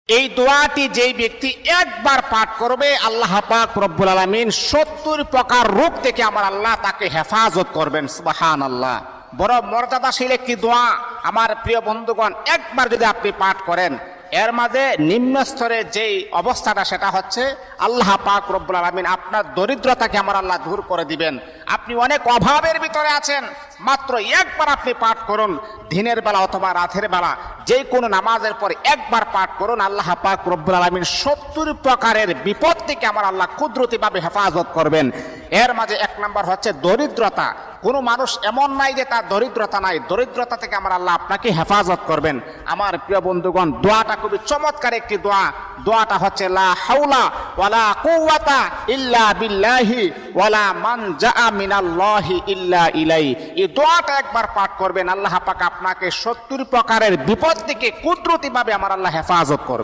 এই দোয়াটি যেই ব্যক্তি একবার পাঠ করবে, আল্লাহ পাক রব্বুল আলামিন 70 প্রকার রোগ থেকে আমার আল্লাহ তাকে হেফাজত করবেন। সুবহানাল্লাহ। বড় মর্যাদাশীল একটি দোয়া আমার প্রিয় বন্ধুগণ। একবার যদি আপনি পাঠ করেন, এর মাঝে নিম্ন স্তরে যেই অবস্থাটা সেটা হচ্ছে আল্লাহ পাক রব্বুল আলামিন আপনার দরিদ্রতাকে আমার আল্লাহ দূর করে দিবেন। আপনি অনেক অভাবের ভিতরে আছেন, মাত্র একবার আপনি পাঠ করুন, দিনের বেলা অথবা রাতের বেলা যে কোনো নামাজের পরে একবার পাঠ করুন, আল্লাহ পাক রব্বুল আলামিন 70 প্রকারের বিপদ থেকে আমার আল্লাহ কুদরতিভাবে হেফাজত করবেন। এর মাঝে এক নম্বর হচ্ছে দরিদ্রতা। কোনো মানুষ এমন নাই যে তার দরিদ্রতা নাই, দরিদ্রতা থেকে আমার আল্লাহ আপনাকে হেফাজত করবেন। আমার প্রিয় বন্ধুগণ, দোয়াটা খুবই চমৎকার একটি দোয়া। দোয়াটা হচ্ছে লা হাওলা ওয়ালা কুওয়াতা ইল্লা বিল্লাহি ওয়ালা মানজা মিনাল্লাহি ইল্লা ইলাই। এই দোয়াটা একবার পাঠ করবেন, আল্লাহ পাক আপনাকে 70 প্রকারের বিপদ থেকে কুদরতিভাবে আমার আল্লাহ হেফাজত করবেন।